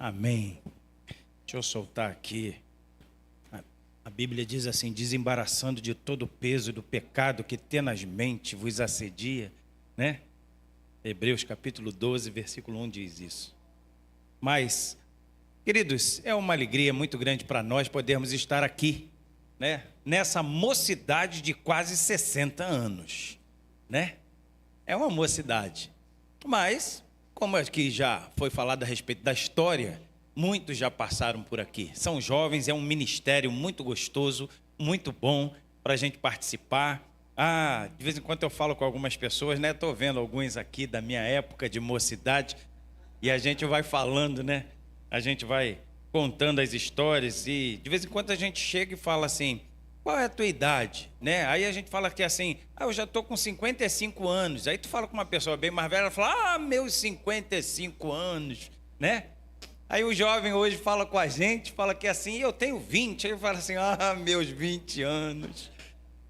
Amém. Deixa eu soltar aqui. A Bíblia diz assim: desembaraçando de todo o peso do pecado que tenazmente vos assedia, né? Hebreus capítulo 12, versículo 1 diz isso. Mas, queridos, é uma alegria muito grande para nós podermos estar aqui, né? Nessa mocidade de quase 60 anos, né? É uma mocidade. Mas, como aqui já foi falado a respeito da história, muitos já passaram por aqui. São jovens, é um ministério muito gostoso, muito bom para a gente participar. De vez em quando eu falo com algumas pessoas, né? Estou vendo alguns aqui da minha época de mocidade e a gente vai falando, né? A gente vai contando as histórias e de vez em quando a gente chega e fala assim: qual é a tua idade, né? Aí a gente fala que assim: eu já estou com 55 anos. Aí tu fala com uma pessoa bem mais velha, ela fala: meus 55 anos, né? Aí o jovem hoje fala com a gente, fala que assim: eu tenho 20. Aí ele fala assim: meus 20 anos.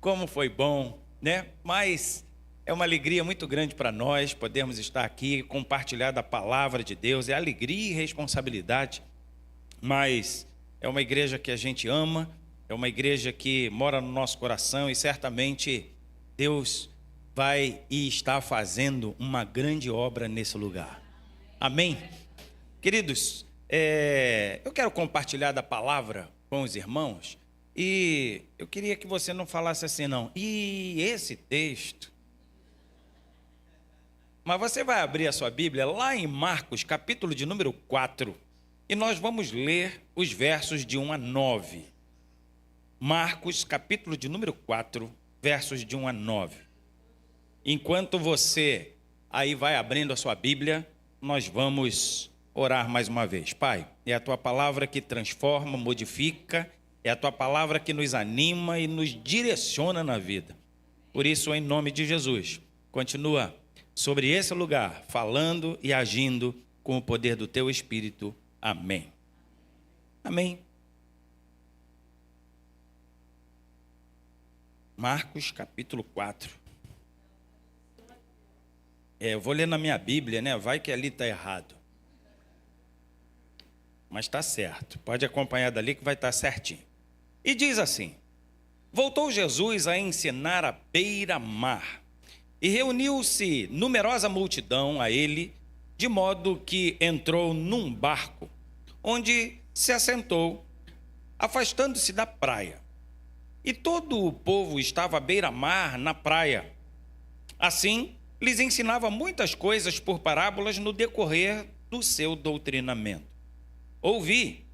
Como foi bom, né? Mas é uma alegria muito grande para nós podermos estar aqui, compartilhar da palavra de Deus. É alegria e responsabilidade, mas é uma igreja que a gente ama, é uma igreja que mora no nosso coração e certamente Deus vai e está fazendo uma grande obra nesse lugar. Amém? Queridos, eu quero compartilhar da palavra com os irmãos e eu queria que você não falasse assim não: e esse texto? Mas você vai abrir a sua Bíblia lá em Marcos, capítulo de número 4, e nós vamos ler os versos de 1 a 9. Marcos, capítulo de número 4, versos de 1 a 9. Enquanto você aí vai abrindo a sua Bíblia, nós vamos orar mais uma vez. Pai, é a tua palavra que transforma, modifica, é a tua palavra que nos anima e nos direciona na vida. Por isso, em nome de Jesus, continua sobre esse lugar, falando e agindo com o poder do teu Espírito. Amém. Amém. Marcos, capítulo 4. Eu vou ler na minha Bíblia, né? Vai que ali está errado. Mas está certo. Pode acompanhar dali que vai estar certinho. E diz assim: voltou Jesus a ensinar à beira-mar, e reuniu-se numerosa multidão a ele, de modo que entrou num barco, onde se assentou, afastando-se da praia. E todo o povo estava à beira-mar na praia. Assim, lhes ensinava muitas coisas por parábolas no decorrer do seu doutrinamento. Ouvi,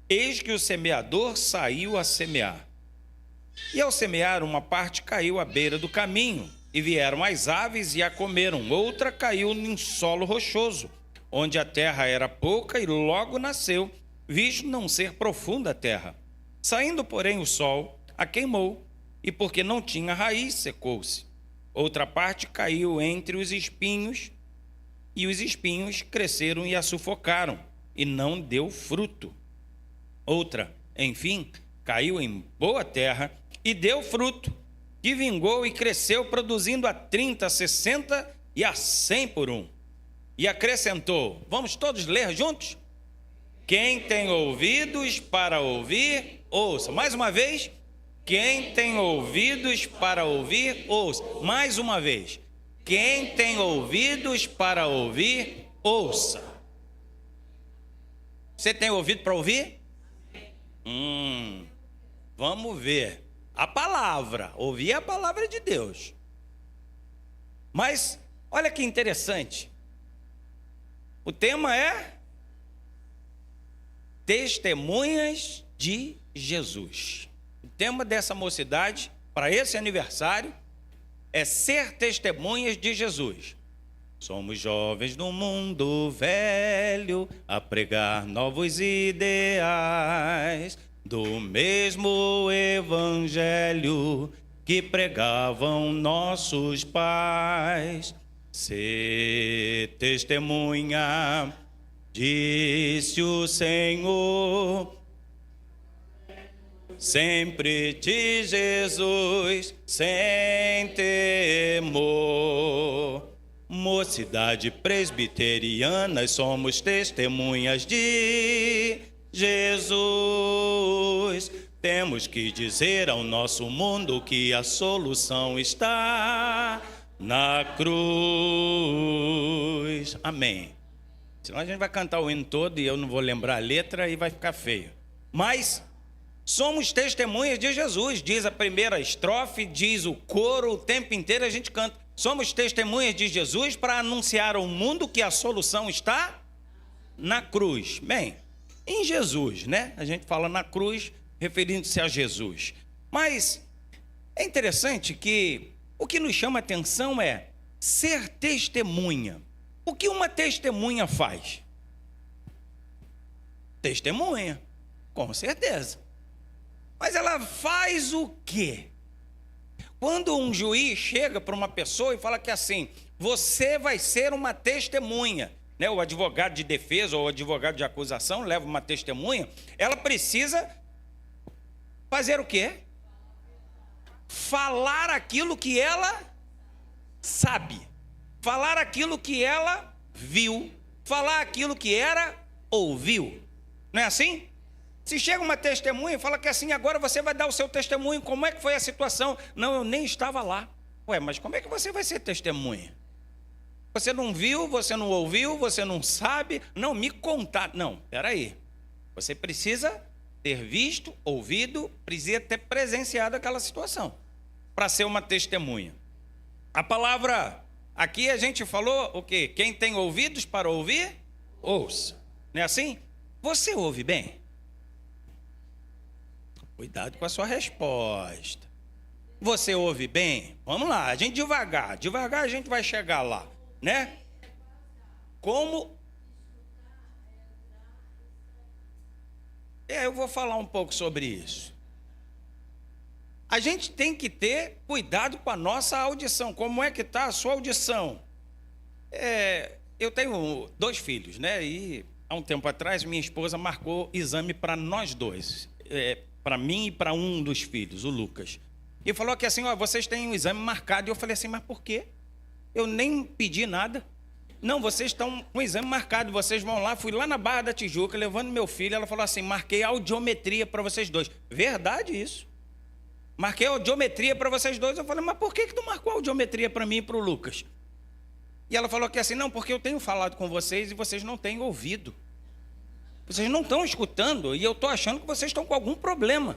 eis que o semeador saiu a semear. E ao semear, uma parte caiu à beira do caminho, e vieram as aves e a comeram. Outra caiu em solo rochoso, onde a terra era pouca, e logo nasceu, visto não ser profunda a terra. Saindo, porém, o sol a queimou, e porque não tinha raiz, secou-se. Outra parte caiu entre os espinhos, e os espinhos cresceram e a sufocaram, e não deu fruto. Outra, enfim, caiu em boa terra e deu fruto, que vingou e cresceu, produzindo a 30, a 60 e a 100 por um. E acrescentou, vamos todos ler juntos? Quem tem ouvidos para ouvir, ouça. Mais uma vez, quem tem ouvidos para ouvir, ouça. Mais uma vez, quem tem ouvidos para ouvir, ouça. Você tem ouvido para ouvir? Vamos ver. A palavra, ouvir a palavra de Deus. Mas, olha que interessante. O tema é Testemunhas de Jesus. O tema dessa mocidade, para esse aniversário, é ser testemunhas de Jesus. Somos jovens no mundo velho, a pregar novos ideais, do mesmo evangelho que pregavam nossos pais. Ser testemunha, disse o Senhor, sempre de Jesus, sem temor. Mocidade presbiteriana, somos testemunhas de Jesus. Temos que dizer ao nosso mundo que a solução está na cruz. Amém. Senão a gente vai cantar o hino todo e eu não vou lembrar a letra e vai ficar feio. Mas somos testemunhas de Jesus, diz a primeira estrofe, diz o coro, o tempo inteiro a gente canta. Somos testemunhas de Jesus para anunciar ao mundo que a solução está na cruz. Bem, em Jesus, né? A gente fala na cruz, referindo-se a Jesus. Mas é interessante que o que nos chama a atenção é ser testemunha. O que uma testemunha faz? Testemunha, com certeza. Mas ela faz o quê? Quando um juiz chega para uma pessoa e fala que assim, você vai ser uma testemunha, né? O advogado de defesa ou o advogado de acusação leva uma testemunha, ela precisa fazer o quê? Falar aquilo que ela sabe, falar aquilo que ela viu, falar aquilo que ela ouviu. Não é assim? Se chega uma testemunha e fala que assim, agora você vai dar o seu testemunho, como é que foi a situação? Não, eu nem estava lá. Ué, mas como é que você vai ser testemunha? Você não viu, você não ouviu, você não sabe, não me contar. Não, peraí. Você precisa ter visto, ouvido, precisa ter presenciado aquela situação para ser uma testemunha. A palavra, aqui a gente falou o quê? Quem tem ouvidos para ouvir, ouça. Não é assim? Você ouve bem? Cuidado com a sua resposta. Você ouve bem? Vamos lá, a gente devagar a gente vai chegar lá, né? Como? Eu vou falar um pouco sobre isso. A gente tem que ter cuidado com a nossa audição. Como é que está a sua audição? Eu tenho 2 filhos, né? E há um tempo atrás minha esposa marcou exame para nós 2. Para mim e para um dos filhos, o Lucas. E falou que assim, ó, vocês têm um exame marcado. E eu falei assim, mas por quê? Eu nem pedi nada. Não, vocês estão com o exame marcado, vocês vão lá. Fui lá na Barra da Tijuca, levando meu filho. Ela falou assim, marquei audiometria para vocês 2. Verdade isso. Marquei audiometria para vocês 2. Eu falei, mas por que tu marcou audiometria para mim e para o Lucas? E ela falou que assim, não, porque eu tenho falado com vocês e vocês não têm ouvido. Vocês não estão escutando e eu estou achando que vocês estão com algum problema.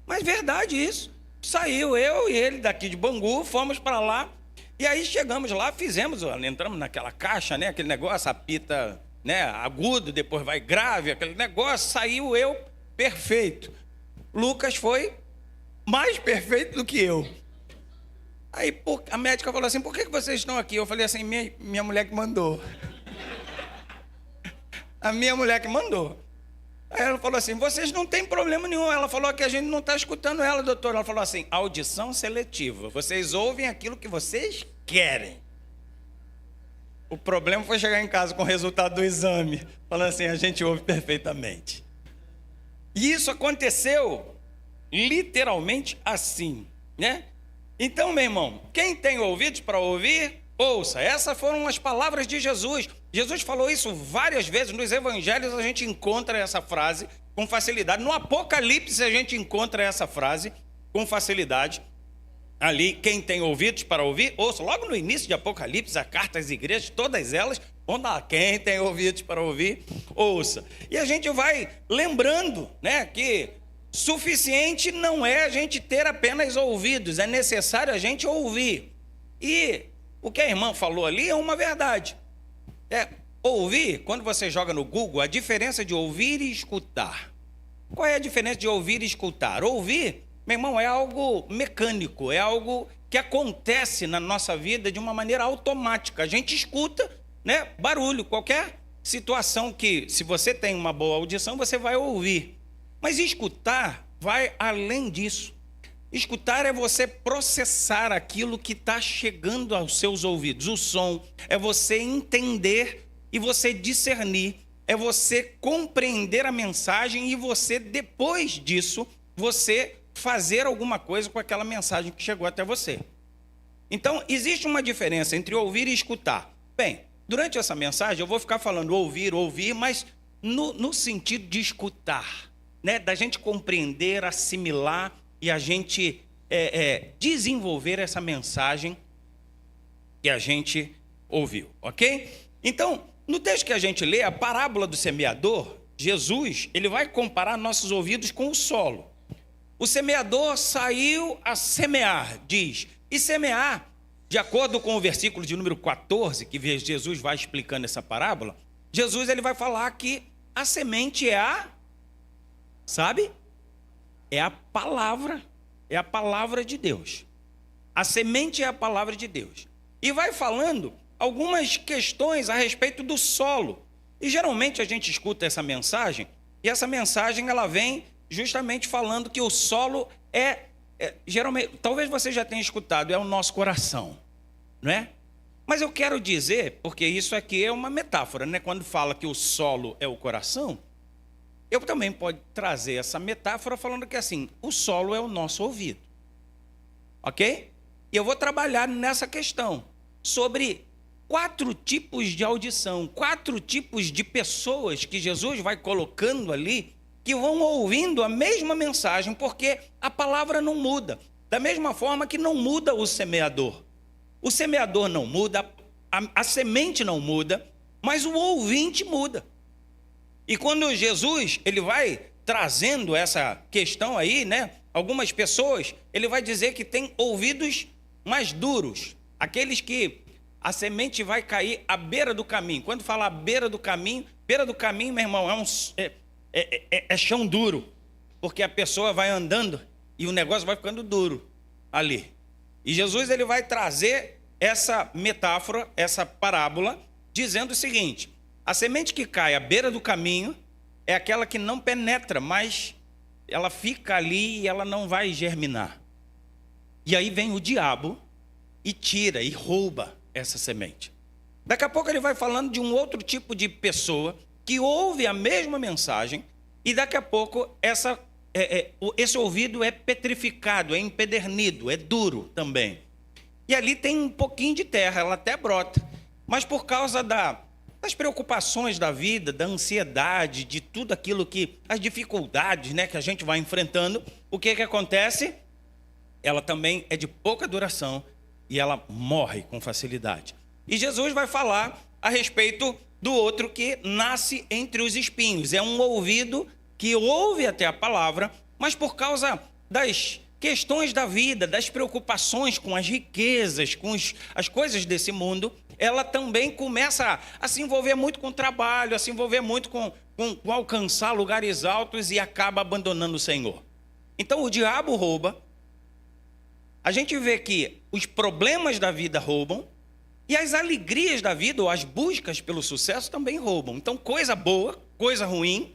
Mas verdade isso. Saiu eu e ele daqui de Bangu, fomos para lá. E aí chegamos lá, entramos naquela caixa, né? Aquele negócio, apita, né? Agudo, depois vai grave, aquele negócio. Saiu eu, perfeito. Lucas foi mais perfeito do que eu. Aí a médica falou assim, por que vocês estão aqui? Eu falei assim, minha mulher que mandou. A minha mulher que mandou. Aí ela falou assim, vocês não têm problema nenhum. Ela falou que a gente não está escutando ela, doutor. Ela falou assim, audição seletiva. Vocês ouvem aquilo que vocês querem. O problema foi chegar em casa com o resultado do exame, falando assim, a gente ouve perfeitamente. E isso aconteceu literalmente assim, né? Então, meu irmão, quem tem ouvidos para ouvir, ouça. Essas foram as palavras de Jesus. Jesus falou isso várias vezes. Nos evangelhos a gente encontra essa frase com facilidade. No Apocalipse a gente encontra essa frase com facilidade. Ali, quem tem ouvidos para ouvir, ouça. Logo no início de Apocalipse, a carta às igrejas, todas elas, vão lá, quem tem ouvidos para ouvir, ouça. E a gente vai lembrando, né, que suficiente não é a gente ter apenas ouvidos, é necessário a gente ouvir. E o que a irmã falou ali é uma verdade. Ouvir, quando você joga no Google, a diferença de ouvir e escutar. Qual é a diferença de ouvir e escutar? Ouvir, meu irmão, é algo mecânico, é algo que acontece na nossa vida de uma maneira automática. A gente escuta, né, barulho, qualquer situação que, se você tem uma boa audição, você vai ouvir. Mas escutar vai além disso. Escutar é você processar aquilo que está chegando aos seus ouvidos. O som é você entender e você discernir. É você compreender a mensagem e você, depois disso, você fazer alguma coisa com aquela mensagem que chegou até você. Então, existe uma diferença entre ouvir e escutar. Bem, durante essa mensagem eu vou ficar falando ouvir, mas no sentido de escutar, né? Da gente compreender, assimilar e a gente desenvolver essa mensagem que a gente ouviu, ok? Então, no texto que a gente lê, a parábola do semeador, Jesus, ele vai comparar nossos ouvidos com o solo. O semeador saiu a semear, diz. E semear, de acordo com o versículo de número 14, que Jesus vai explicando essa parábola, Jesus ele vai falar que a semente sabe? É a palavra de Deus. A semente é a palavra de Deus. E vai falando algumas questões a respeito do solo. E geralmente a gente escuta essa mensagem, e essa mensagem ela vem justamente falando que o solo geralmente, talvez você já tenha escutado, é o nosso coração, não é? Mas eu quero dizer, porque isso aqui é uma metáfora, né? Quando fala que o solo é o coração, eu também pode trazer essa metáfora falando que assim, o solo é o nosso ouvido, ok? E eu vou trabalhar nessa questão sobre 4 tipos de audição, 4 tipos de pessoas que Jesus vai colocando ali, que vão ouvindo a mesma mensagem, porque a palavra não muda. Da mesma forma que não muda o semeador. O semeador não muda, a semente não muda, mas o ouvinte muda. E quando Jesus ele vai trazendo essa questão aí, né? Algumas pessoas, ele vai dizer que tem ouvidos mais duros, aqueles que a semente vai cair à beira do caminho. Quando fala à beira do caminho, meu irmão, é chão duro, porque a pessoa vai andando e o negócio vai ficando duro ali. E Jesus ele vai trazer essa metáfora, essa parábola, dizendo o seguinte: a semente que cai à beira do caminho é aquela que não penetra, mas ela fica ali e ela não vai germinar. E aí vem o diabo e tira e rouba essa semente. Daqui a pouco ele vai falando de um outro tipo de pessoa que ouve a mesma mensagem e daqui a pouco esse ouvido é petrificado, é empedernido, é duro também. E ali tem um pouquinho de terra, ela até brota, mas por causa das preocupações da vida, da ansiedade, de tudo aquilo as dificuldades, né, que a gente vai enfrentando, o que acontece? Ela também é de pouca duração e ela morre com facilidade. E Jesus vai falar a respeito do outro que nasce entre os espinhos. É um ouvido que ouve até a palavra, mas por causa das questões da vida, das preocupações com as riquezas, com as coisas desse mundo, ela também começa a se envolver muito com o trabalho, a se envolver muito com alcançar lugares altos e acaba abandonando o Senhor. Então o diabo rouba. A gente vê que os problemas da vida roubam e as alegrias da vida, ou as buscas pelo sucesso, também roubam. Então, coisa boa, coisa ruim,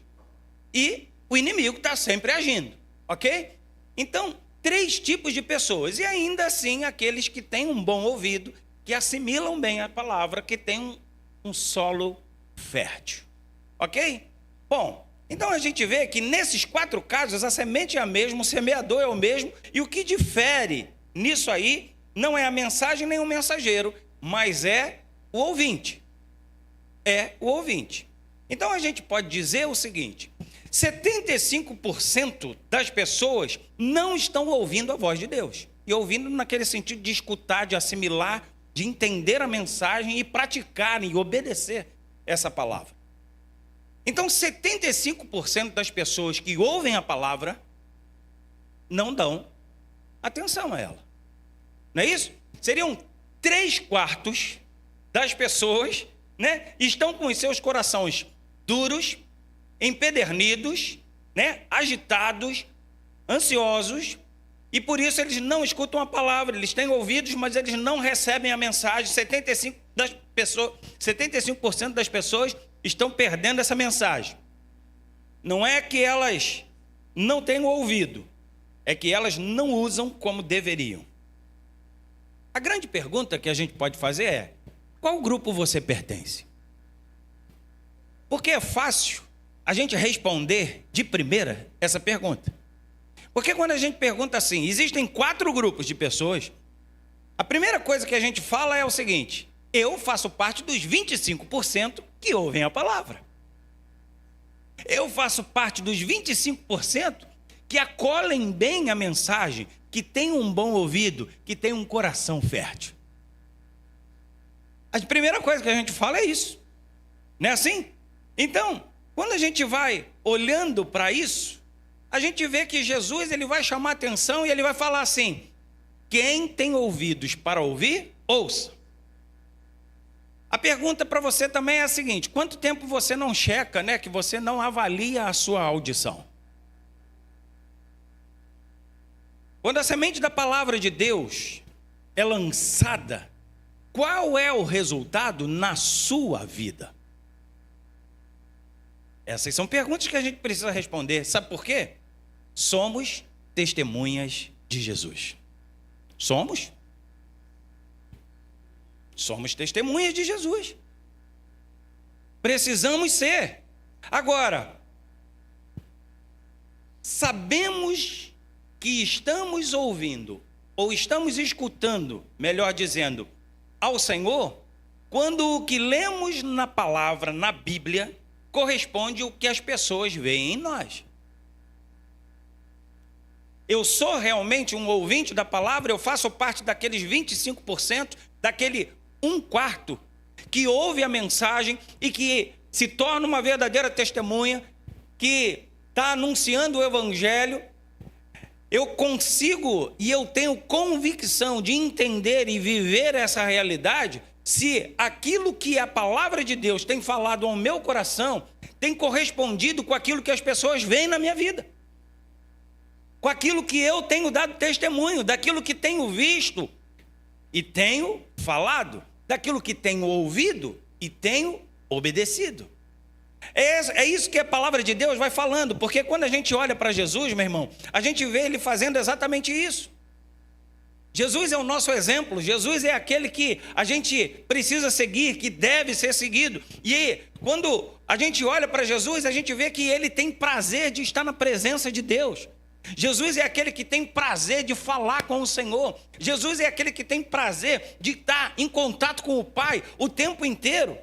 e o inimigo está sempre agindo, ok? Então, 3 tipos de pessoas, e ainda assim aqueles que têm um bom ouvido, que assimilam bem a palavra, que têm um solo fértil, ok? Bom, então a gente vê que nesses 4 casos a semente é a mesma, o semeador é o mesmo, e o que difere nisso aí não é a mensagem nem o mensageiro, mas é o ouvinte. É o ouvinte. Então a gente pode dizer o seguinte: 75% das pessoas não estão ouvindo a voz de Deus. E ouvindo naquele sentido de escutar, de assimilar, de entender a mensagem e praticar e obedecer essa palavra. Então 75% das pessoas que ouvem a palavra não dão atenção a ela. Não é isso? Seriam 3/4 das pessoas, né, estão com os seus corações duros, empedernidos, né, agitados, ansiosos, e por isso eles não escutam a palavra. Eles têm ouvidos, mas eles não recebem a mensagem. 75% das pessoas estão perdendo essa mensagem. Não é que elas não tenham ouvido, é que elas não usam como deveriam. A grande pergunta que a gente pode fazer é: qual grupo você pertence? Porque é fácil a gente responder de primeira essa pergunta. Porque quando a gente pergunta assim, existem 4 grupos de pessoas, a primeira coisa que a gente fala é o seguinte: eu faço parte dos 25% que ouvem a palavra. Eu faço parte dos 25% que acolhem bem a mensagem, que tem um bom ouvido, que tem um coração fértil. A primeira coisa que a gente fala é isso. Não é assim? Então, quando a gente vai olhando para isso, a gente vê que Jesus ele vai chamar atenção e ele vai falar assim: quem tem ouvidos para ouvir, ouça. A pergunta para você também é a seguinte: quanto tempo você não checa, que você não avalia a sua audição? Quando a semente da palavra de Deus é lançada, qual é o resultado na sua vida? Essas são perguntas que a gente precisa responder. Sabe por quê? Somos testemunhas de Jesus. Somos testemunhas de Jesus. Precisamos ser. Agora, sabemos que estamos ouvindo, ou estamos escutando, melhor dizendo, ao Senhor, quando o que lemos na palavra, na Bíblia, corresponde ao que as pessoas veem em nós. Eu sou realmente um ouvinte da palavra, eu faço parte daqueles 25%, daquele 1/4 que ouve a mensagem e que se torna uma verdadeira testemunha, que está anunciando o evangelho. Eu consigo e eu tenho convicção de entender e viver essa realidade se aquilo que a palavra de Deus tem falado ao meu coração tem correspondido com aquilo que as pessoas veem na minha vida, com aquilo que eu tenho dado testemunho, daquilo que tenho visto e tenho falado, daquilo que tenho ouvido e tenho obedecido. É isso que a palavra de Deus vai falando, porque quando a gente olha para Jesus, meu irmão, a gente vê ele fazendo exatamente isso. Jesus é o nosso exemplo, Jesus é aquele que a gente precisa seguir, que deve ser seguido. E quando a gente olha para Jesus, a gente vê que ele tem prazer de estar na presença de Deus. Jesus é aquele que tem prazer de falar com o Senhor. Jesus é aquele que tem prazer de estar em contato com o Pai o tempo inteiro.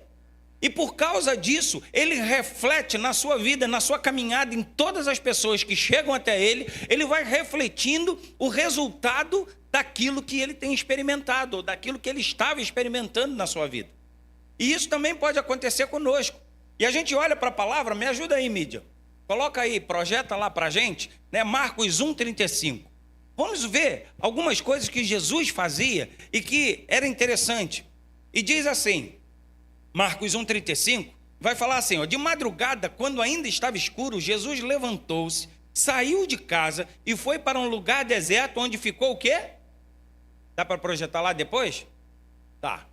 E por causa disso, ele reflete na sua vida, na sua caminhada, em todas as pessoas que chegam até ele, ele vai refletindo o resultado daquilo que ele tem experimentado, ou daquilo que ele estava experimentando na sua vida. E isso também pode acontecer conosco. E a gente olha para a palavra, me ajuda aí, mídia. Coloca aí, projeta lá para a gente, Marcos 1,35. Vamos ver algumas coisas que Jesus fazia e que era interessante. E diz assim, Marcos 1,35, vai falar assim, de madrugada, quando ainda estava escuro, Jesus levantou-se, saiu de casa e foi para um lugar deserto, onde ficou o quê? Dá para projetar lá depois? Tá.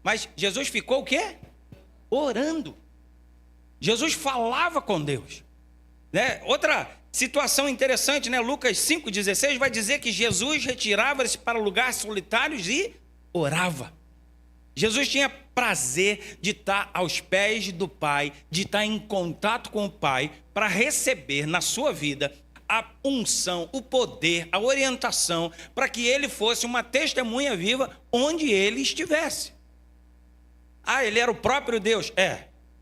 Mas Jesus ficou o quê? Orando. Jesus falava com Deus. Outra situação interessante, Lucas 5,16 vai dizer que Jesus retirava-se para lugares solitários e orava. Jesus tinha prazer de estar aos pés do Pai, de estar em contato com o Pai, para receber na sua vida a unção, o poder, a orientação, para que ele fosse uma testemunha viva onde ele estivesse. Ele era o próprio Deus?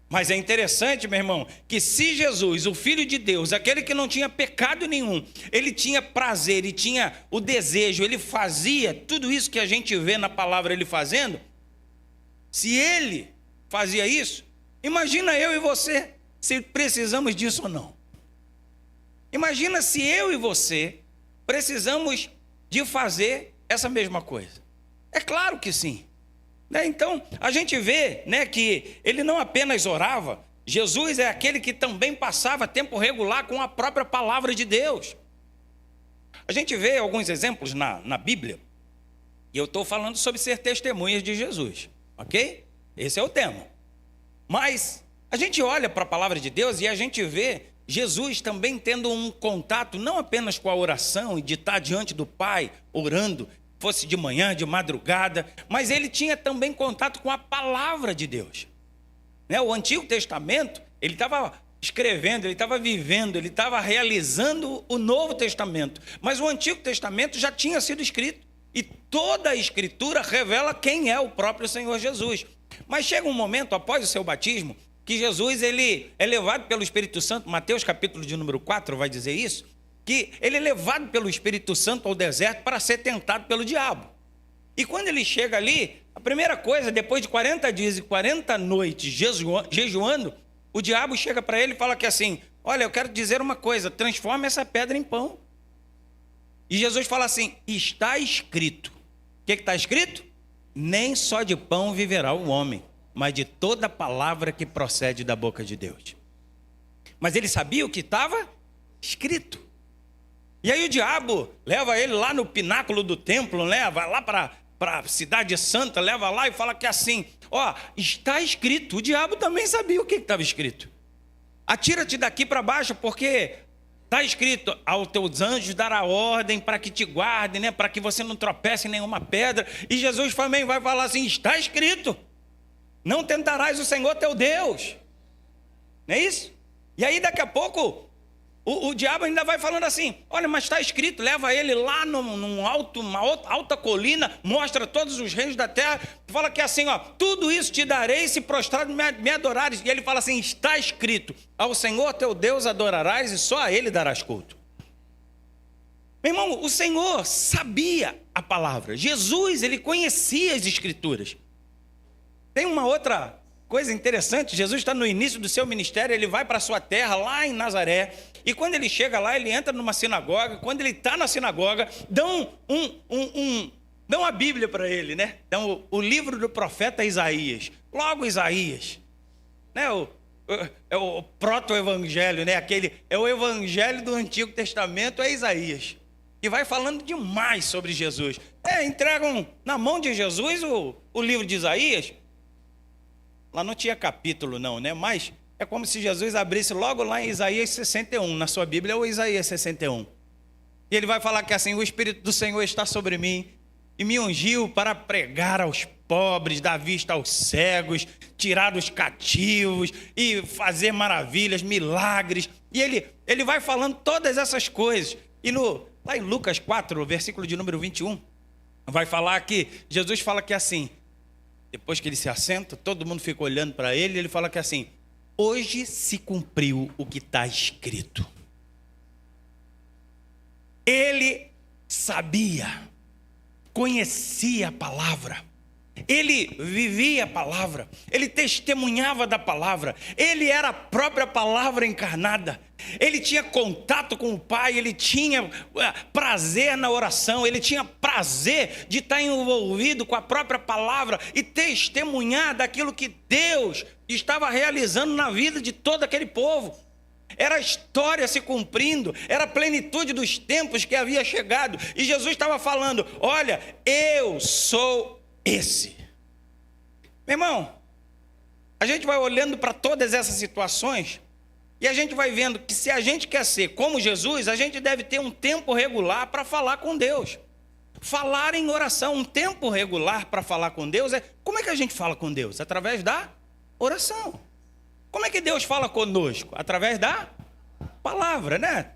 Mas é interessante, meu irmão, que se Jesus, o Filho de Deus, aquele que não tinha pecado nenhum, ele tinha prazer, ele tinha o desejo, ele fazia tudo isso que a gente vê na palavra ele fazendo. Se ele fazia isso, imagina eu e você, se precisamos disso ou não. Imagina se eu e você precisamos de fazer essa mesma coisa. É claro que sim. Então, a gente vê que ele não apenas orava, Jesus é aquele que também passava tempo regular com a própria palavra de Deus. A gente vê alguns exemplos na Bíblia, e eu estou falando sobre ser testemunhas de Jesus, ok? Esse é o tema. Mas a gente olha para a palavra de Deus e a gente vê Jesus também tendo um contato não apenas com a oração e de estar diante do Pai orando, fosse de manhã, de madrugada, mas ele tinha também contato com a palavra de Deus. O Antigo Testamento, ele estava escrevendo, ele estava vivendo, ele estava realizando o Novo Testamento, mas o Antigo Testamento já tinha sido escrito, e toda a Escritura revela quem é o próprio Senhor Jesus. Mas chega um momento, após o seu batismo, que Jesus ele é levado pelo Espírito Santo. Mateus capítulo de número 4 vai dizer isso, que ele é levado pelo Espírito Santo ao deserto para ser tentado pelo diabo. E quando ele chega ali, a primeira coisa, depois de 40 dias e 40 noites jejuando, o diabo chega para ele e fala que assim, olha, eu quero dizer uma coisa, transforma essa pedra em pão. E Jesus fala assim, está escrito. O que está escrito? Nem só de pão viverá o homem, mas de toda palavra que procede da boca de Deus. Mas ele sabia o que estava escrito. E aí o diabo leva ele lá no pináculo do templo, leva lá para a cidade santa, leva lá e fala que assim, ó, está escrito. O diabo também sabia o que estava escrito. Atira-te daqui para baixo, porque está escrito, aos teus anjos dará ordem para que te guardem, né, para que você não tropece em nenhuma pedra. E Jesus também vai falar assim, está escrito, não tentarás o Senhor teu Deus. Não é isso? E aí daqui a pouco o diabo ainda vai falando assim, olha, mas está escrito, leva ele lá uma alta colina, mostra todos os reinos da terra, fala que assim, ó, tudo isso te darei se prostrado me adorares. E ele fala assim, está escrito, ao Senhor teu Deus adorarás e só a ele darás culto. Meu irmão, o Senhor sabia a palavra. Jesus, ele conhecia as Escrituras. Tem uma outra coisa interessante, Jesus está no início do seu ministério, ele vai para a sua terra, lá em Nazaré, e quando ele chega lá, ele entra numa sinagoga. Quando ele está na sinagoga, dão a Bíblia para ele, né? Dão o livro do profeta Isaías. Logo Isaías, né? É o proto-evangelho, né? É o evangelho do Antigo Testamento, é Isaías. E vai falando demais sobre Jesus. Entregam na mão de Jesus o livro de Isaías. Lá não tinha capítulo não, né? Mas é como se Jesus abrisse logo lá em Isaías 61. Na sua Bíblia é o Isaías 61. E ele vai falar que assim, o Espírito do Senhor está sobre mim e me ungiu para pregar aos pobres, dar vista aos cegos, tirar os cativos e fazer maravilhas, milagres. E ele vai falando todas essas coisas. E lá em Lucas 4, versículo de número 21, vai falar que Jesus fala que assim, depois que ele se assenta, todo mundo fica olhando para ele, ele fala que assim, hoje se cumpriu o que está escrito. Ele sabia, conhecia a palavra, ele vivia a palavra, ele testemunhava da palavra, ele era a própria palavra encarnada, ele tinha contato com o Pai, ele tinha prazer na oração, ele tinha prazer de estar envolvido com a própria palavra e testemunhar daquilo que Deus estava realizando na vida de todo aquele povo. Era a história se cumprindo, era a plenitude dos tempos que havia chegado, e Jesus estava falando, olha, eu sou esse. Meu irmão, a gente vai olhando para todas essas situações e a gente vai vendo que se a gente quer ser como Jesus, a gente deve ter um tempo regular para falar com Deus. Falar em oração, um tempo regular para falar com Deus como é que a gente fala com Deus? Através da oração. Como é que Deus fala conosco? Através da palavra, né?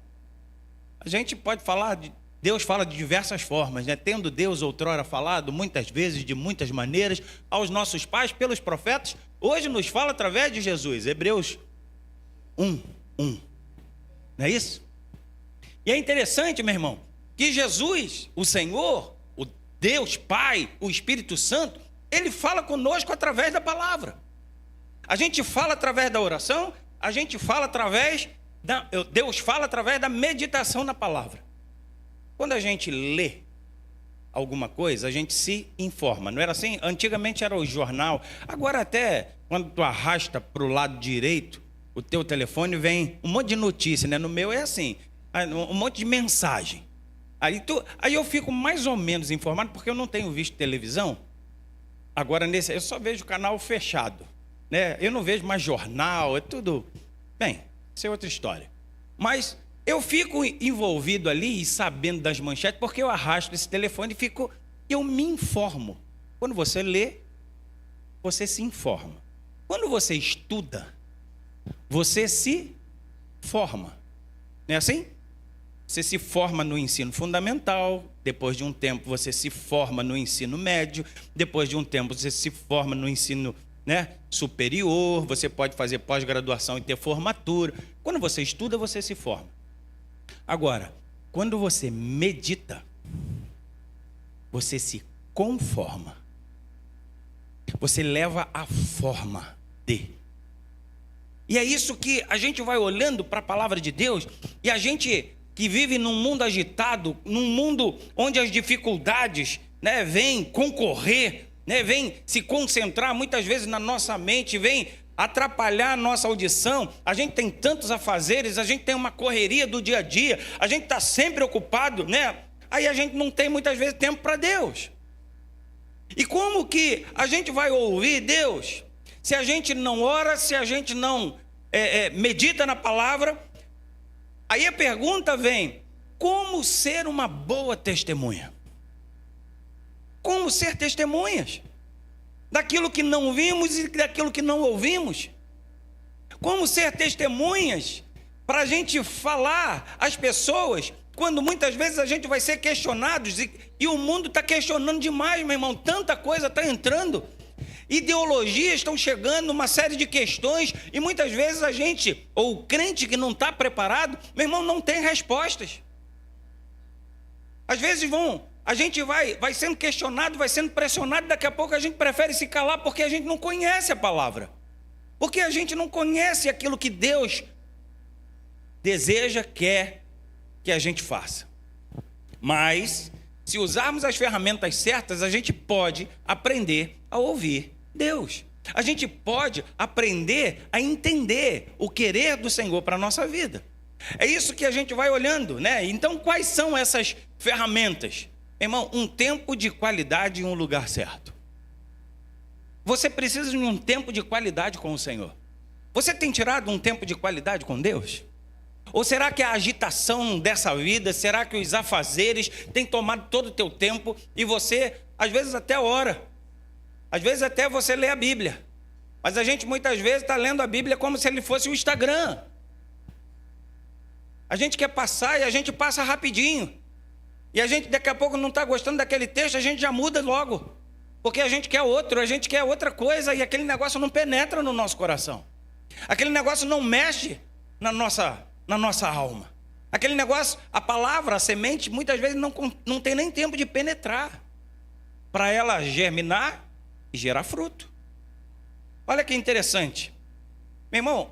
A gente pode falar Deus fala de diversas formas, né? Tendo Deus outrora falado muitas vezes, de muitas maneiras, aos nossos pais, pelos profetas, hoje nos fala através de Jesus. Hebreus 1. Não é isso? E é interessante, meu irmão, que Jesus, o Senhor, o Deus Pai, o Espírito Santo, ele fala conosco através da palavra. A gente fala através da oração, a gente fala através Deus fala através da meditação na palavra. Quando a gente lê alguma coisa, a gente se informa. Não era assim? Antigamente era o jornal. Agora até quando tu arrasta para o lado direito, o teu telefone vem um monte de notícia, né? No meu é assim, um monte de mensagem. Aí eu fico mais ou menos informado, porque eu não tenho visto televisão. Agora eu só vejo canal fechado, né? Eu não vejo mais jornal, é tudo... Bem, isso é outra história. Mas eu fico envolvido ali e sabendo das manchetes, porque eu arrasto esse telefone e eu me informo. Quando você lê, você se informa. Quando você estuda, você se forma. Não é assim? você se forma no ensino fundamental, depois de um tempo você se forma no ensino médio, depois de um tempo você se forma no ensino, né, superior, você pode fazer pós-graduação e ter formatura. Quando você estuda, você se forma. Agora, quando você medita, você se conforma. Você leva a forma de. E é isso que a gente vai olhando para a palavra de Deus, e a gente que vive num mundo agitado, num mundo onde as dificuldades, né, vêm concorrer, né, vêm se concentrar muitas vezes na nossa mente, vêm atrapalhar a nossa audição. A gente tem tantos afazeres, a gente tem uma correria do dia a dia, a gente está sempre ocupado, né? Aí a gente não tem muitas vezes tempo para Deus. E como que a gente vai ouvir Deus se a gente não ora, se a gente não medita na palavra? Aí a pergunta vem: como ser uma boa testemunha? Como ser testemunhas daquilo que não vimos e daquilo que não ouvimos? Como ser testemunhas para a gente falar às pessoas, quando muitas vezes a gente vai ser questionados, e o mundo está questionando demais, meu irmão, tanta coisa está entrando, ideologias estão chegando, uma série de questões, e muitas vezes a gente, ou o crente que não está preparado, meu irmão, não tem respostas. Às vezes a gente vai sendo questionado, vai sendo pressionado, daqui a pouco a gente prefere se calar porque a gente não conhece a palavra, porque a gente não conhece aquilo que Deus deseja, quer que a gente faça. Mas, se usarmos as ferramentas certas, a gente pode aprender a ouvir Deus. A gente pode aprender a entender o querer do Senhor para a nossa vida. É isso que a gente vai olhando, né? Então, quais são essas ferramentas? Irmão, um tempo de qualidade em um lugar certo. Você precisa de um tempo de qualidade com o Senhor. Você tem tirado um tempo de qualidade com Deus? Ou será que a agitação dessa vida, será que os afazeres têm tomado todo o teu tempo e você, às vezes até ora, às vezes até você lê a Bíblia, mas a gente muitas vezes está lendo a Bíblia como se ele fosse o Instagram. A gente quer passar e a gente passa rapidinho, e a gente daqui a pouco não está gostando daquele texto, a gente já muda logo, porque a gente quer outro, a gente quer outra coisa, e aquele negócio não penetra no nosso coração, aquele negócio não mexe na nossa alma. Aquele negócio, a palavra, a semente, muitas vezes não tem nem tempo de penetrar para ela germinar e gerar fruto. Olha que interessante. Meu irmão,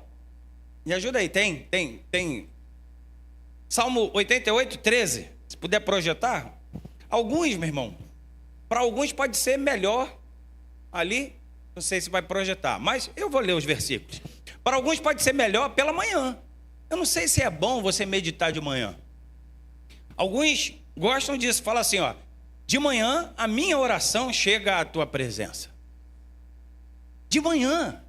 me ajuda aí, tem Salmo 88, 13, se puder projetar. Alguns, meu irmão, para alguns pode ser melhor ali, não sei se vai projetar, mas eu vou ler os versículos. Para alguns pode ser melhor pela manhã. Eu não sei se é bom você meditar de manhã. Alguns gostam disso, fala assim, ó: de manhã a minha oração chega à tua presença. De manhã.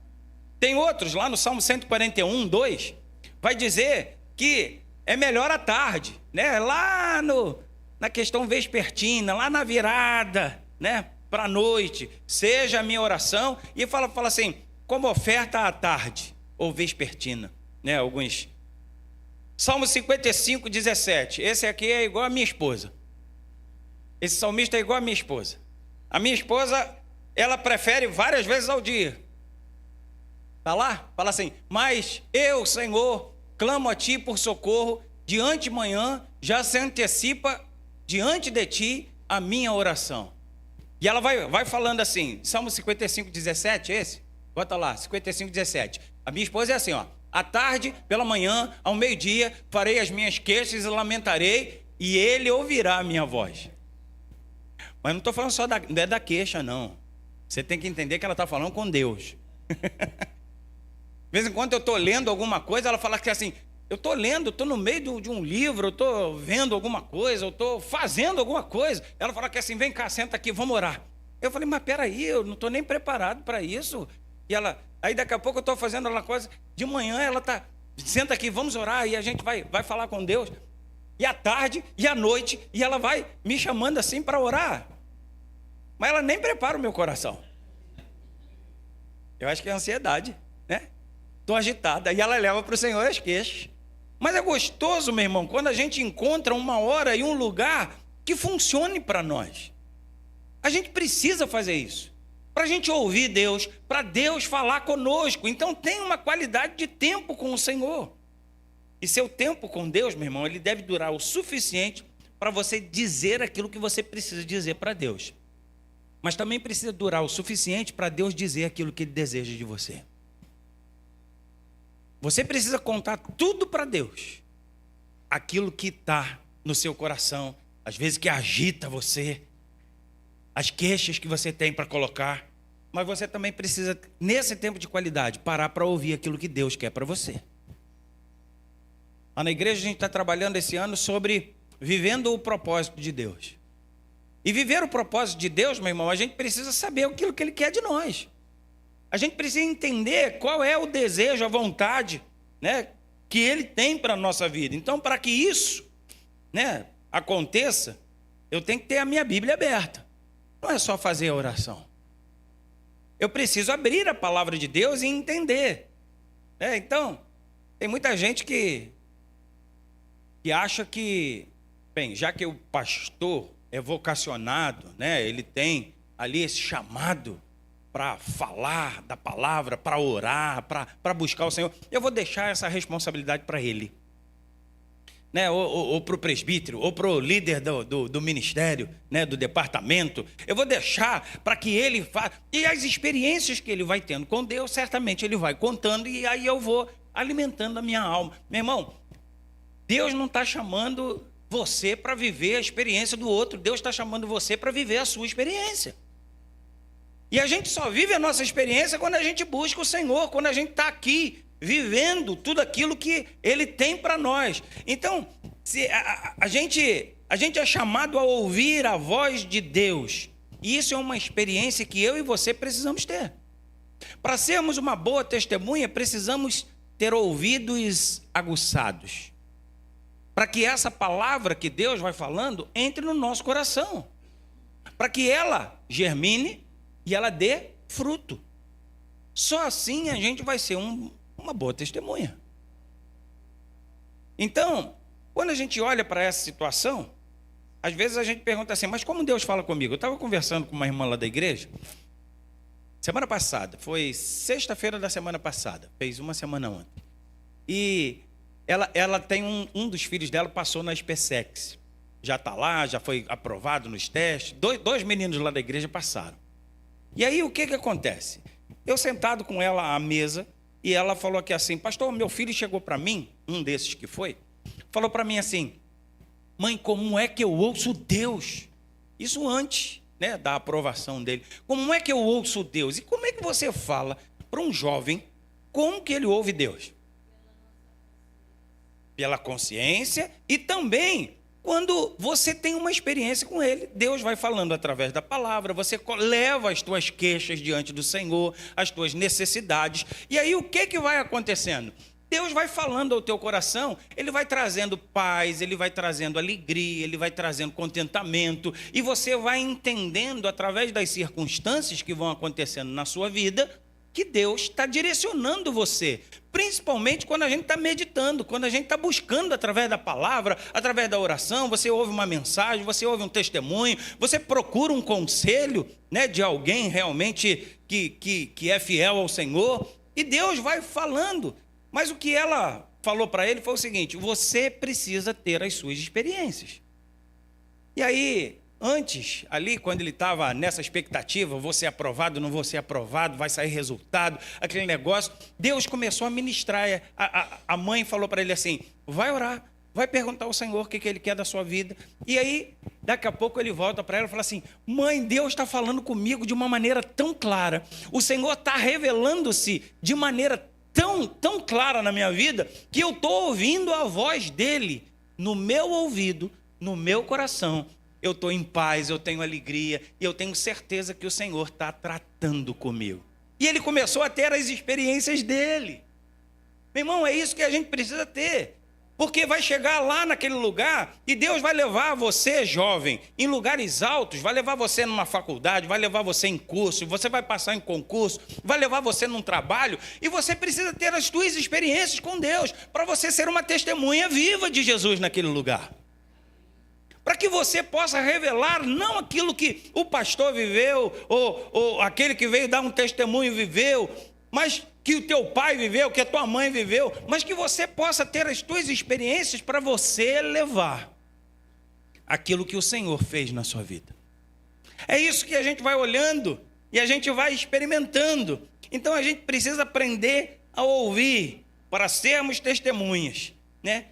Tem outros, lá no Salmo 141, 2, vai dizer que é melhor à tarde, né? Lá na questão vespertina, lá na virada, né? Para a noite, seja a minha oração, e fala assim, como oferta à tarde, ou vespertina, né? Alguns. Salmo 55, 17. Esse aqui é igual a minha esposa. Esse salmista é igual a minha esposa. A minha esposa, ela prefere várias vezes ao dia. Está lá? Fala assim: mas eu, Senhor, clamo a Ti por socorro, de antemanhã já se antecipa diante de Ti a minha oração. E ela vai falando assim, Salmo 55, 17, esse? Bota lá, 55, 17. A minha esposa é assim, ó: à tarde, pela manhã, ao meio-dia, farei as minhas queixas e lamentarei, e ele ouvirá a minha voz. Mas não estou falando só da queixa, não. Você tem que entender que ela está falando com Deus. De vez em quando eu estou lendo alguma coisa, ela fala que assim, eu estou lendo, estou no meio de um livro, eu estou vendo alguma coisa, eu estou fazendo alguma coisa. Ela fala que assim, vem cá, senta aqui, vamos orar. Eu falei, mas peraí, eu não estou nem preparado para isso. E ela, aí daqui a pouco eu estou fazendo alguma coisa, de manhã ela está, senta aqui, vamos orar, e a gente vai falar com Deus. E à tarde, e à noite, e ela vai me chamando assim para orar. Mas ela nem prepara o meu coração. Eu acho que é ansiedade, né? Estou agitada. E ela leva para o Senhor as queixas. Mas é gostoso, meu irmão, quando a gente encontra uma hora e um lugar que funcione para nós. A gente precisa fazer isso, para a gente ouvir Deus, para Deus falar conosco. Então tem uma qualidade de tempo com o Senhor. E seu tempo com Deus, meu irmão, ele deve durar o suficiente para você dizer aquilo que você precisa dizer para Deus. Mas também precisa durar o suficiente para Deus dizer aquilo que Ele deseja de você. Você precisa contar tudo para Deus. Aquilo que está no seu coração, às vezes que agita você, as queixas que você tem para colocar. Mas você também precisa, nesse tempo de qualidade, parar para ouvir aquilo que Deus quer para você. Lá na igreja a gente está trabalhando esse ano sobre vivendo o propósito de Deus. E viver o propósito de Deus, meu irmão, a gente precisa saber aquilo que Ele quer de nós. A gente precisa entender qual é o desejo, a vontade, né, que Ele tem para a nossa vida. Então, para que isso, né, aconteça, eu tenho que ter a minha Bíblia aberta. Não é só fazer a oração. Eu preciso abrir a palavra de Deus e entender. Então, tem muita gente que acha que, bem, já que o pastor é vocacionado, né, ele tem ali esse chamado para falar da palavra, para orar, para buscar o Senhor, eu vou deixar essa responsabilidade para ele. Né, ou para o presbítero, ou para o líder do ministério, né, do departamento. Eu vou deixar para que ele faça. E as experiências que ele vai tendo com Deus, certamente ele vai contando, e aí eu vou alimentando a minha alma. Meu irmão, Deus não está chamando você para viver a experiência do outro. Deus está chamando você para viver a sua experiência. E a gente só vive a nossa experiência quando a gente busca o Senhor, quando a gente está aqui vivendo tudo aquilo que Ele tem para nós. Então, se a gente é chamado a ouvir a voz de Deus. E isso é uma experiência que eu e você precisamos ter. Para sermos uma boa testemunha, precisamos ter ouvidos aguçados, para que essa palavra que Deus vai falando entre no nosso coração, para que ela germine e ela dê fruto. Só assim a gente vai ser uma boa testemunha. Então, quando a gente olha para essa situação, às vezes a gente pergunta assim, mas como Deus fala comigo? Eu estava conversando com uma irmã lá da igreja, semana passada, foi sexta-feira da semana passada, fez uma semana ontem. E ela tem um dos filhos dela, passou na SpaceX. Já está lá, já foi aprovado nos testes. Dois meninos lá da igreja passaram. E aí o que acontece? Eu sentado com ela à mesa, e ela falou aqui assim, pastor, meu filho chegou para mim, um desses que foi, falou para mim assim, mãe, como é que eu ouço Deus? Isso antes, né, da aprovação dele. Como é que eu ouço Deus? E como é que você fala para um jovem como que ele ouve Deus? Pela consciência e também quando você tem uma experiência com Ele. Deus vai falando através da palavra, você leva as tuas queixas diante do Senhor, as tuas necessidades, e aí o que vai acontecendo? Deus vai falando ao teu coração, Ele vai trazendo paz, Ele vai trazendo alegria, Ele vai trazendo contentamento, e você vai entendendo através das circunstâncias que vão acontecendo na sua vida, que Deus está direcionando você, principalmente quando a gente está meditando, quando a gente está buscando através da palavra, através da oração, você ouve uma mensagem, você ouve um testemunho, você procura um conselho, né, de alguém realmente que é fiel ao Senhor, e Deus vai falando. Mas o que ela falou para ele foi o seguinte, você precisa ter as suas experiências. E aí, antes, ali, quando ele estava nessa expectativa, vou ser aprovado, não vou ser aprovado, vai sair resultado, aquele negócio, Deus começou a ministrar. A mãe falou para ele assim, vai orar, vai perguntar ao Senhor o que Ele quer da sua vida. E aí, daqui a pouco ele volta para ela e fala assim, mãe, Deus está falando comigo de uma maneira tão clara, o Senhor está revelando-se de maneira tão clara na minha vida, que eu estou ouvindo a voz dEle no meu ouvido, no meu coração. Eu estou em paz, eu tenho alegria, e eu tenho certeza que o Senhor está tratando comigo. E ele começou a ter as experiências dele. Meu irmão, é isso que a gente precisa ter. Porque vai chegar lá naquele lugar e Deus vai levar você, jovem, em lugares altos, vai levar você numa faculdade, vai levar você em curso, você vai passar em concurso, vai levar você num trabalho, e você precisa ter as suas experiências com Deus para você ser uma testemunha viva de Jesus naquele lugar. Para que você possa revelar não aquilo que o pastor viveu, ou aquele que veio dar um testemunho viveu, mas que o teu pai viveu, que a tua mãe viveu, mas que você possa ter as tuas experiências para você levar aquilo que o Senhor fez na sua vida. É isso que a gente vai olhando e a gente vai experimentando. Então a gente precisa aprender a ouvir para sermos testemunhas, né?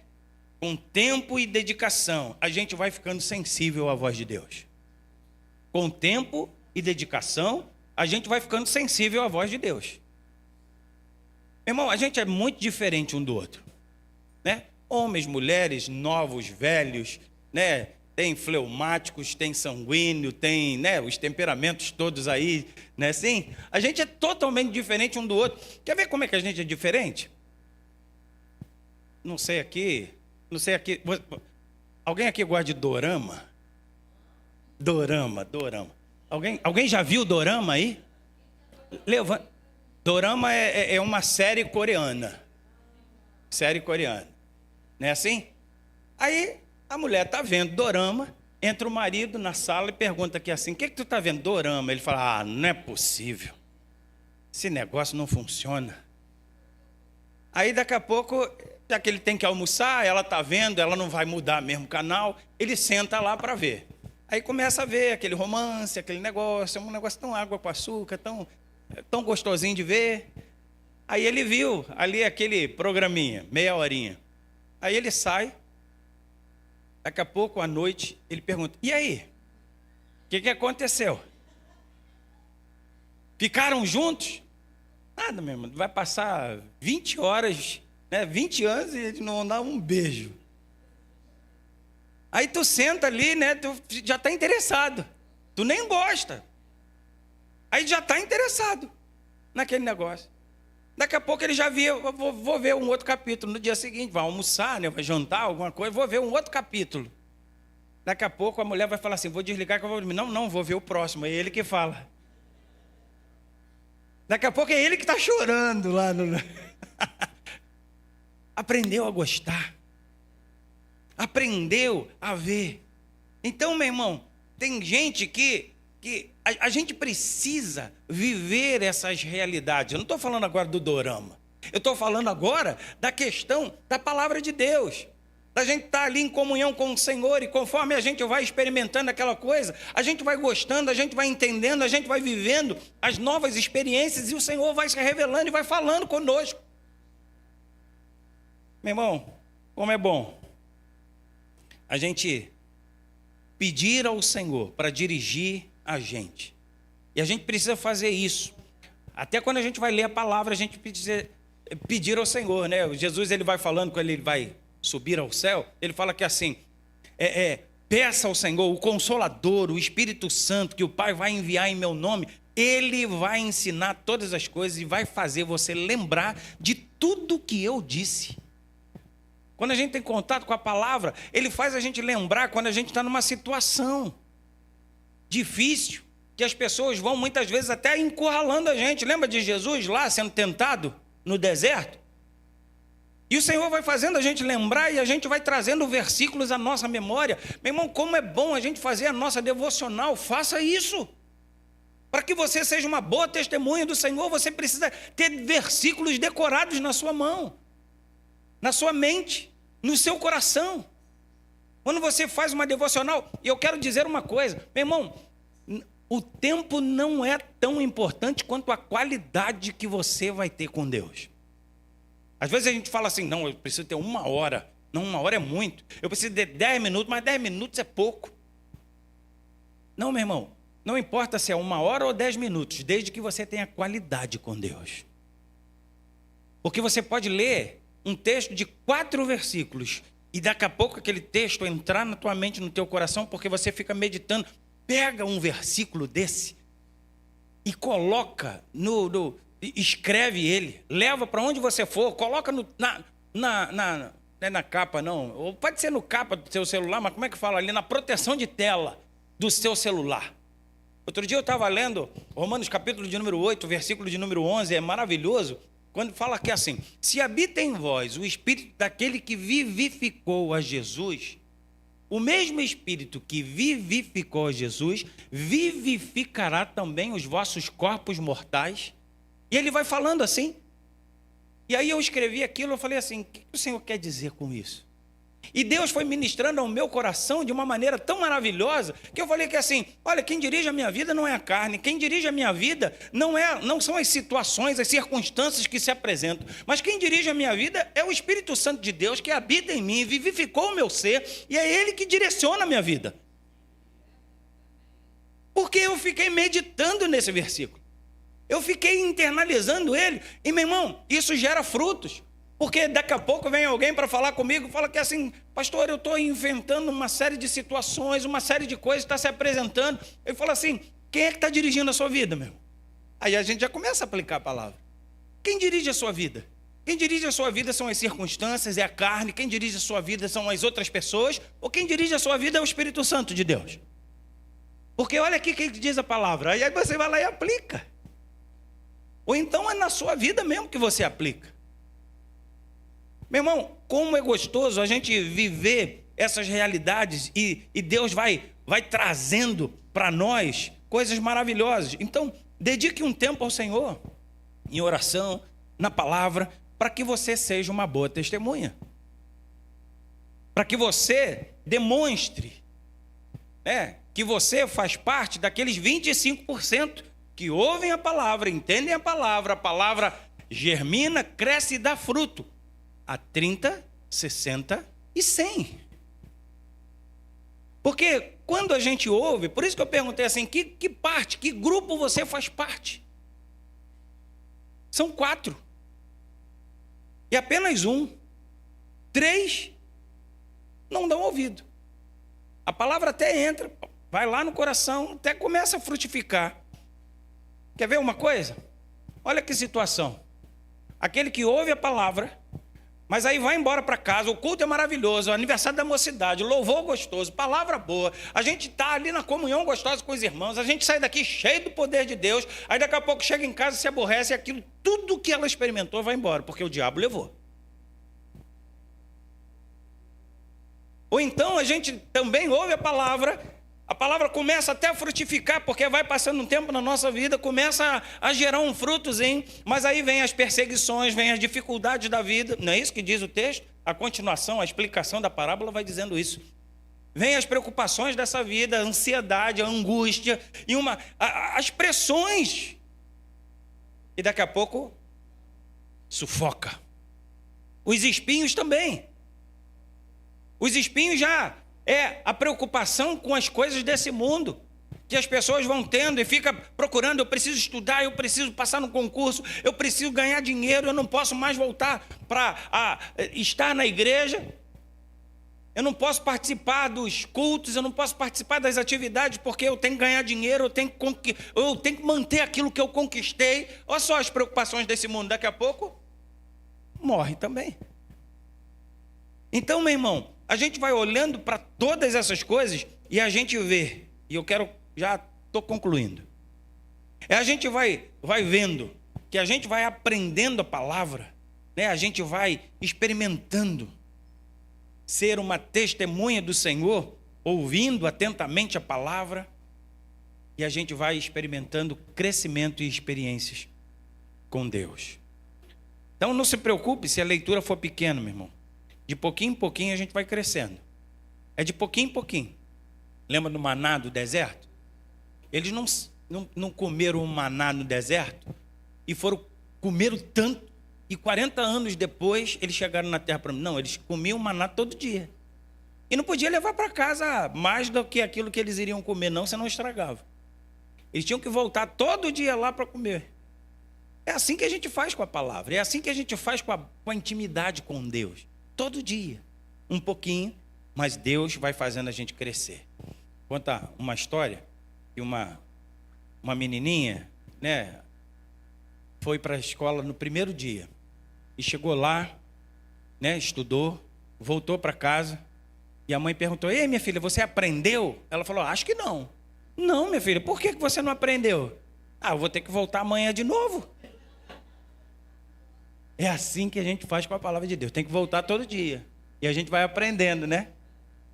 Com tempo e dedicação, a gente vai ficando sensível à voz de Deus. Com tempo e dedicação, a gente vai ficando sensível à voz de Deus. Meu irmão, a gente é muito diferente um do outro, né? Homens, mulheres, novos, velhos, né? Tem fleumáticos, tem sanguíneo, tem, né, os temperamentos todos aí, né? Assim, a gente é totalmente diferente um do outro. Quer ver como é que a gente é diferente? Não sei aqui. Alguém aqui gosta de dorama? Dorama. Alguém já viu dorama aí? Levanta. Dorama é uma série coreana. Não é assim? Aí a mulher está vendo dorama, entra o marido na sala e pergunta aqui assim: o que tu está vendo? Dorama. Ele fala: não é possível. Esse negócio não funciona. Aí daqui a pouco, já que ele tem que almoçar, ela está vendo, ela não vai mudar mesmo o canal, ele senta lá para ver. Aí começa a ver aquele romance, aquele negócio, um negócio tão água com açúcar, tão gostosinho de ver. Aí ele viu ali aquele programinha, meia horinha. Aí ele sai, daqui a pouco, à noite, ele pergunta: e aí? O que aconteceu? Ficaram juntos? Nada, meu irmão, vai passar 20 horas, né, 20 anos e ele não dá um beijo. Aí tu senta ali, né, tu já está interessado, tu nem gosta. Aí já está interessado naquele negócio. Daqui a pouco ele já via: vou ver um outro capítulo. No dia seguinte, vai almoçar, né, vai jantar, alguma coisa, vou ver um outro capítulo. Daqui a pouco a mulher vai falar assim: vou desligar que eu vou dormir. Não, vou ver o próximo. É ele que fala. Daqui a pouco é ele que está chorando lá no... Aprendeu a gostar. Aprendeu a ver. Então, meu irmão, tem gente que a gente precisa viver essas realidades. Eu não estou falando agora do dorama. Eu estou falando agora da questão da palavra de Deus. Da gente estar ali em comunhão com o Senhor, e conforme a gente vai experimentando aquela coisa, a gente vai gostando, a gente vai entendendo, a gente vai vivendo as novas experiências, e o Senhor vai se revelando e vai falando conosco. Meu irmão, como é bom a gente pedir ao Senhor para dirigir a gente. E a gente precisa fazer isso. Até quando a gente vai ler a palavra, a gente precisa pedir ao Senhor, né? Jesus, ele vai falando, quando ele vai subir ao céu, ele fala que assim, peça ao Senhor o Consolador, o Espírito Santo, que o Pai vai enviar em meu nome. Ele vai ensinar todas as coisas e vai fazer você lembrar de tudo que eu disse. Quando a gente tem contato com a palavra, ele faz a gente lembrar quando a gente está numa situação difícil, que as pessoas vão muitas vezes até encurralando a gente. Lembra de Jesus lá sendo tentado no deserto? E o Senhor vai fazendo a gente lembrar, e a gente vai trazendo versículos à nossa memória. Meu irmão, como é bom a gente fazer a nossa devocional. Faça isso. Para que você seja uma boa testemunha do Senhor, você precisa ter versículos decorados na sua mão, na sua mente, no seu coração. Quando você faz uma devocional, e eu quero dizer uma coisa, meu irmão, o tempo não é tão importante quanto a qualidade que você vai ter com Deus. Às vezes a gente fala assim: não, eu preciso ter 1 hora. Não, 1 hora é muito. Eu preciso de 10 minutos, mas 10 minutos é pouco. Não, meu irmão, não importa se é 1 hora ou 10 minutos, desde que você tenha qualidade com Deus. Porque você pode ler um texto de 4 versículos e daqui a pouco aquele texto entrar na tua mente, no teu coração, porque você fica meditando. Pega um versículo desse e coloca escreve ele, leva para onde você for, coloca não é na capa não, ou pode ser no capa do seu celular, mas como é que fala ali? Na proteção de tela do seu celular. Outro dia eu estava lendo Romanos capítulo de número 8, versículo de número 11, é maravilhoso, quando fala que é assim: se habita em vós o Espírito daquele que vivificou a Jesus, o mesmo Espírito que vivificou a Jesus, vivificará também os vossos corpos mortais. E ele vai falando assim. E aí eu escrevi aquilo, eu falei assim: o que o Senhor quer dizer com isso? E Deus foi ministrando ao meu coração de uma maneira tão maravilhosa, que eu falei que assim, olha, quem dirige a minha vida não é a carne, quem dirige a minha vida não são as situações, as circunstâncias que se apresentam, mas quem dirige a minha vida é o Espírito Santo de Deus, que habita em mim, vivificou o meu ser, e é Ele que direciona a minha vida. Porque eu fiquei meditando nesse versículo, eu fiquei internalizando ele, e meu irmão, isso gera frutos. Porque daqui a pouco vem alguém para falar comigo, fala que assim, pastor, eu estou inventando uma série de situações, uma série de coisas, está se apresentando. Ele fala assim: quem é que está dirigindo a sua vida, meu? Aí a gente já começa a aplicar a palavra. Quem dirige a sua vida? Quem dirige a sua vida são as circunstâncias, é a carne. Quem dirige a sua vida são as outras pessoas. Ou quem dirige a sua vida é o Espírito Santo de Deus. Porque olha aqui quem diz a palavra. Aí você vai lá e aplica. Ou então é na sua vida mesmo que você aplica. Meu irmão, como é gostoso a gente viver essas realidades e Deus vai trazendo para nós coisas maravilhosas. Então, dedique um tempo ao Senhor, em oração, na palavra, para que você seja uma boa testemunha. Para que você demonstre, que você faz parte daqueles 25% que ouvem a palavra, entendem a palavra germina, cresce e dá fruto. A 30, 60 e 100. Porque quando a gente ouve, por isso que eu perguntei assim, que parte, que grupo você faz parte? São 4. E apenas 1. 3 não dão ouvido. A palavra até entra, vai lá no coração, até começa a frutificar. Quer ver uma coisa? Olha que situação. Aquele que ouve a palavra, mas aí vai embora para casa, o culto é maravilhoso, o aniversário da mocidade, louvor gostoso, palavra boa, a gente está ali na comunhão gostosa com os irmãos, a gente sai daqui cheio do poder de Deus, aí daqui a pouco chega em casa, se aborrece, e aquilo, tudo que ela experimentou vai embora, porque o diabo levou. Ou então a gente também ouve a palavra começa até a frutificar, porque vai passando um tempo na nossa vida, começa a gerar um frutozinho, mas aí vem as perseguições, vem as dificuldades da vida, não é isso que diz o texto? A continuação, a explicação da parábola vai dizendo isso. Vem as preocupações dessa vida, a ansiedade, a angústia, e as pressões, e daqui a pouco sufoca. Os espinhos também. Os espinhos já é a preocupação com as coisas desse mundo, que as pessoas vão tendo e fica procurando: eu preciso estudar, eu preciso passar no concurso, eu preciso ganhar dinheiro, eu não posso mais voltar para estar na igreja, eu não posso participar dos cultos, eu não posso participar das atividades porque eu tenho que ganhar dinheiro, eu tenho que manter aquilo que eu conquistei. Olha só as preocupações desse mundo, daqui a pouco morre também. Então, meu irmão, a gente vai olhando para todas essas coisas e a gente vê, e eu já estou concluindo, a gente vai vendo que a gente vai aprendendo a palavra, a gente vai experimentando ser uma testemunha do Senhor, ouvindo atentamente a palavra, e a gente vai experimentando crescimento e experiências com Deus. Então não se preocupe se a leitura for pequena, meu irmão. De pouquinho em pouquinho a gente vai crescendo. É de pouquinho em pouquinho. Lembra do maná do deserto? Eles não comeram o maná no deserto e comeram tanto, e 40 anos depois eles chegaram na terra prometida. Não, eles comiam maná todo dia. E não podia levar para casa mais do que aquilo que eles iriam comer, não, senão estragava. Eles tinham que voltar todo dia lá para comer. É assim que a gente faz com a palavra, é assim que a gente faz com a intimidade com Deus. Todo dia, um pouquinho, mas Deus vai fazendo a gente crescer. Conta uma história que uma menininha, foi para a escola no primeiro dia e chegou lá, estudou, voltou para casa e a mãe perguntou: ei, minha filha, você aprendeu? Ela falou: acho que não. Não, minha filha, por que você não aprendeu? Ah, eu vou ter que voltar amanhã de novo. É assim que a gente faz com a palavra de Deus, tem que voltar todo dia. E a gente vai aprendendo, né?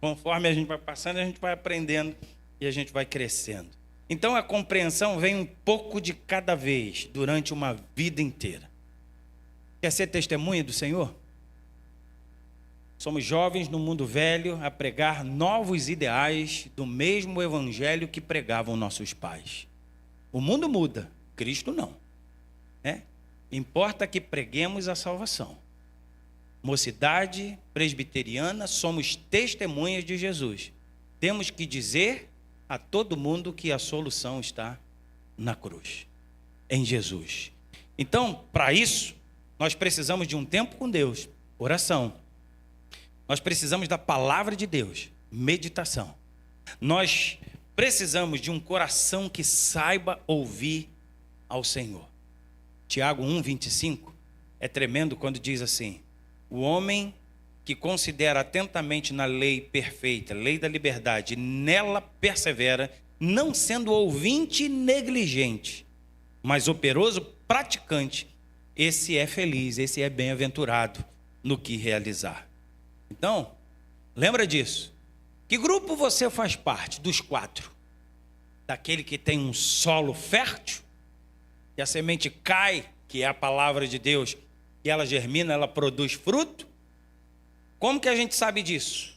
Conforme a gente vai passando, a gente vai aprendendo e a gente vai crescendo. Então a compreensão vem um pouco de cada vez, durante uma vida inteira. Quer ser testemunha do Senhor? Somos jovens no mundo velho a pregar novos ideais do mesmo evangelho que pregavam nossos pais. O mundo muda, Cristo não, né? Importa que preguemos a salvação. Mocidade presbiteriana, somos testemunhas de Jesus. Temos que dizer a todo mundo que a solução está na cruz, em Jesus. Então, para isso, nós precisamos de um tempo com Deus, oração. Nós precisamos da palavra de Deus, meditação. Nós precisamos de um coração que saiba ouvir ao Senhor. Tiago 1:25 é tremendo quando diz assim: o homem que considera atentamente na lei perfeita, lei da liberdade, nela persevera, não sendo ouvinte negligente, mas operoso praticante, esse é feliz, esse é bem-aventurado no que realizar. Então, lembra disso. Que grupo você faz parte dos 4? Daquele que tem um solo fértil, que a semente cai, que é a palavra de Deus, e ela germina, ela produz fruto? Como que a gente sabe disso?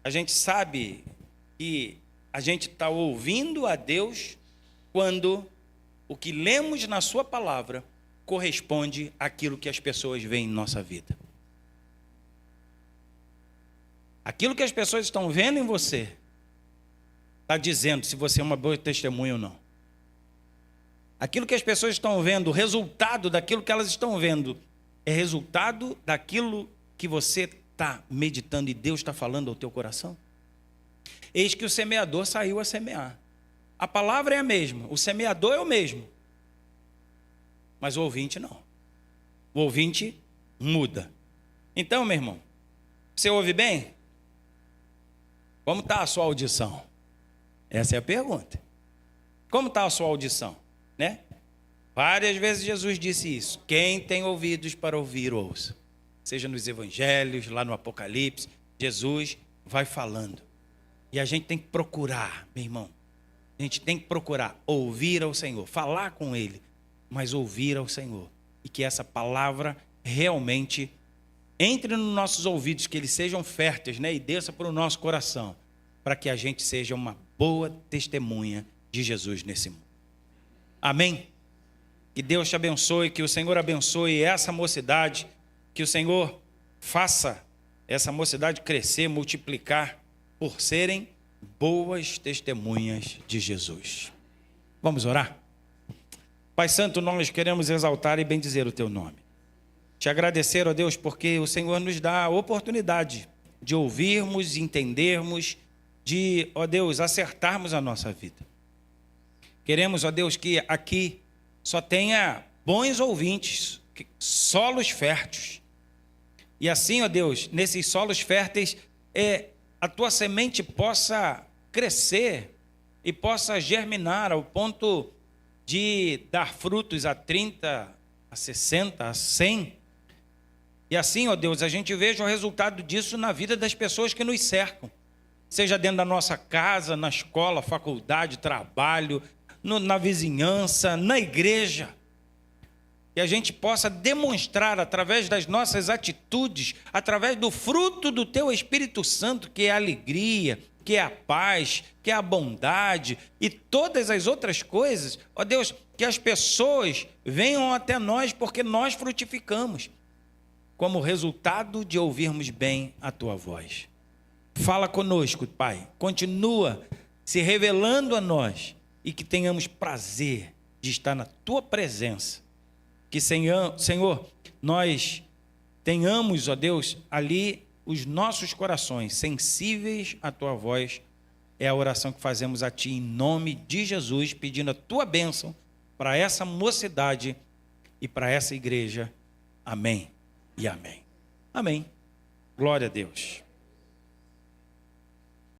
A gente sabe que a gente está ouvindo a Deus quando o que lemos na sua palavra corresponde àquilo que as pessoas veem em nossa vida. Aquilo que as pessoas estão vendo em você está dizendo se você é uma boa testemunha ou não. Aquilo que as pessoas estão vendo, o resultado daquilo que elas estão vendo, é resultado daquilo que você está meditando e Deus está falando ao teu coração? Eis que o semeador saiu a semear. A palavra é a mesma, o semeador é o mesmo, mas o ouvinte não. O ouvinte muda. Então, meu irmão, você ouve bem? Como está a sua audição? Essa é a pergunta. Como está a sua audição? Né? Várias vezes Jesus disse isso: quem tem ouvidos para ouvir, ouça. Seja nos evangelhos, lá no Apocalipse, Jesus vai falando. E a gente tem que procurar, meu irmão, a gente tem que procurar ouvir ao Senhor, falar com Ele, mas ouvir ao Senhor. E que essa palavra realmente entre nos nossos ouvidos, que eles sejam férteis, né? E desça para o nosso coração, para que a gente seja uma boa testemunha de Jesus nesse mundo. Amém? Que Deus te abençoe, que o Senhor abençoe essa mocidade, que o Senhor faça essa mocidade crescer, multiplicar, por serem boas testemunhas de Jesus. Vamos orar? Pai Santo, nós queremos exaltar e bendizer o Teu nome. Te agradecer, ó Deus, porque o Senhor nos dá a oportunidade de ouvirmos, entendermos, de, ó Deus, acertarmos a nossa vida. Queremos, ó Deus, que aqui só tenha bons ouvintes, solos férteis. E assim, ó Deus, nesses solos férteis, a Tua semente possa crescer e possa germinar ao ponto de dar frutos a 30, a 60, a 100. E assim, ó Deus, a gente veja o resultado disso na vida das pessoas que nos cercam. Seja dentro da nossa casa, na escola, faculdade, trabalho, na vizinhança, na igreja. Que a gente possa demonstrar através das nossas atitudes, através do fruto do Teu Espírito Santo, que é a alegria, que é a paz, que é a bondade e todas as outras coisas. Ó Deus, que as pessoas venham até nós porque nós frutificamos, como resultado de ouvirmos bem a Tua voz. Fala conosco, Pai. Continua se revelando a nós e que tenhamos prazer de estar na Tua presença. Que, Senhor, nós tenhamos, ó Deus, ali os nossos corações sensíveis à Tua voz. É a oração que fazemos a Ti em nome de Jesus, pedindo a Tua bênção para essa mocidade e para essa igreja. Amém e amém. Amém. Glória a Deus.